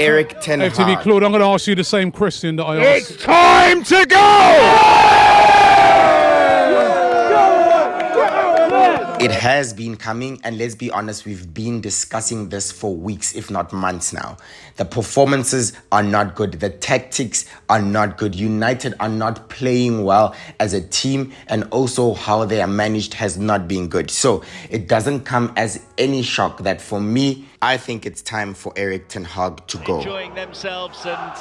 Erik Ten Hag. FTV Claude, I'm going to ask you the same question that I asked. It's time to go! It has been coming, and let's be honest, we've been discussing this for weeks, if not months now. The performances are not good. The tactics are not good. United are not playing well as a team, and also how they are managed has not been good. So it doesn't come as any shock that for me, I think it's time for Erik Ten Hag to go. Enjoying themselves and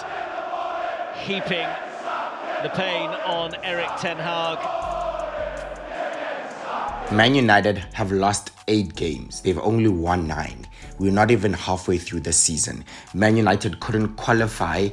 heaping the pain on Erik Ten Hag. Man United have lost 8 games. They've only won 9. We're not even halfway through the season. Man United couldn't qualify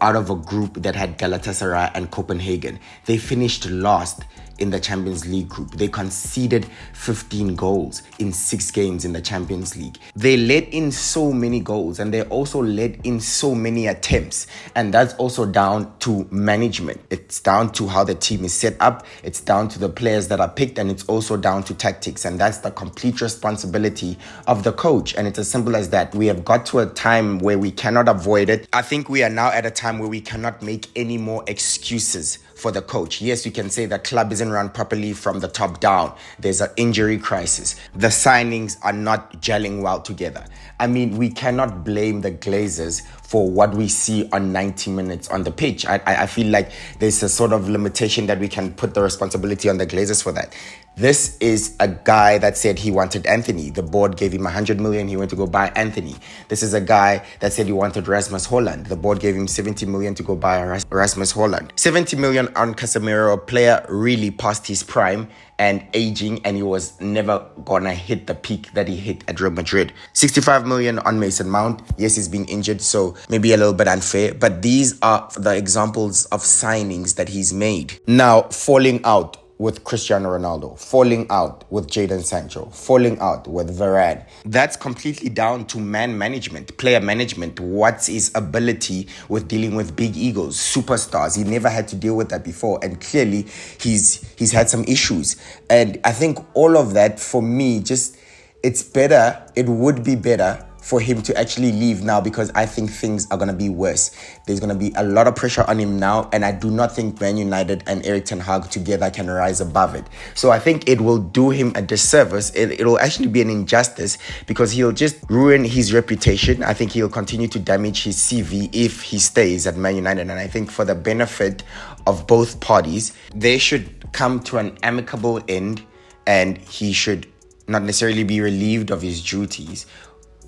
out of a group that had Galatasaray and Copenhagen. They finished last in the Champions League group. They conceded 15 goals in 6 games in the Champions League. They let in so many goals, and they also let in so many attempts. And that's also down to management. It's down to how the team is set up. It's down to the players that are picked, and it's also down to tactics. And that's the complete responsibility of the coach. And it's as simple as that. We have got to a time where we cannot avoid it. I think we are now at a time where we cannot make any more excuses for the coach. Yes, you can say the club isn't run properly from the top down. There's an injury crisis. The signings are not gelling well together. I mean, we cannot blame the Glazers for what we see on 90 minutes on the pitch. I feel like there's a sort of limitation that we can put the responsibility on the Glazers for that. This is a guy that said he wanted Anthony. The board gave him 100 million. He went to go buy Anthony. This is a guy that said he wanted Rasmus Haaland. The board gave him 70 million to go buy Rasmus Haaland. 70 million on Casemiro, a player really past his prime and aging, and he was never gonna hit the peak that he hit at Real Madrid. 65 million on Mason Mount. Yes, he's been injured, so maybe a little bit unfair, but these are the examples of signings that he's made. Now, falling out with Cristiano Ronaldo, falling out with Jadon Sancho, falling out with Varane. That's completely down to man management, player management. What's his ability with dealing with big egos, superstars? He never had to deal with that before, and clearly he's had some issues. And I think all of that, for me, it would be better for him to actually leave now, because I think things are going to be worse. There's going to be a lot of pressure on him now, and I do not think Man United and Erik Ten Hag together can rise above it. So I think it will do him a disservice. It will actually be an injustice, because he'll just ruin his reputation. I think he'll continue to damage his CV if he stays at Man United. And I think for the benefit of both parties, they should come to an amicable end, and he should not necessarily be relieved of his duties,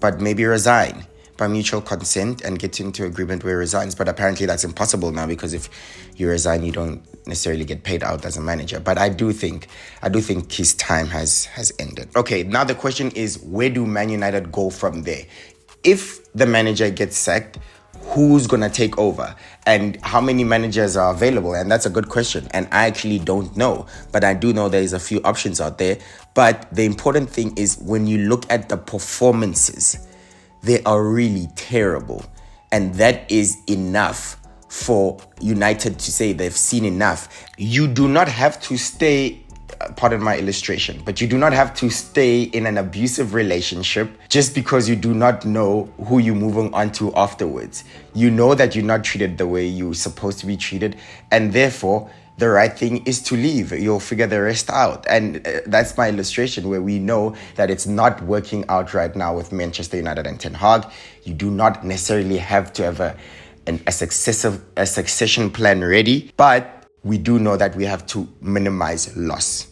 but maybe resign by mutual consent and get into agreement where he resigns. But apparently that's impossible now, because if you resign, you don't necessarily get paid out as a manager. But I do think his time has ended. Okay, now the question is, where do Man United go from there? If the manager gets sacked, who's going to take over? And how many managers are available? And that's a good question. And I actually don't know. But I do know there's a few options out there. But the important thing is, when you look at the performances, they are really terrible. And that is enough for United to say they've seen enough. You do not have to stay, pardon my illustration, but you do not have to stay in an abusive relationship just because you do not know who you're moving on to afterwards. You know that you're not treated the way you're supposed to be treated, and therefore the right thing is to leave. You'll figure the rest out. And that's my illustration, where we know that it's not working out right now with Manchester United and Ten Hag. You do not necessarily have to have a succession plan ready, but we do know that we have to minimize loss.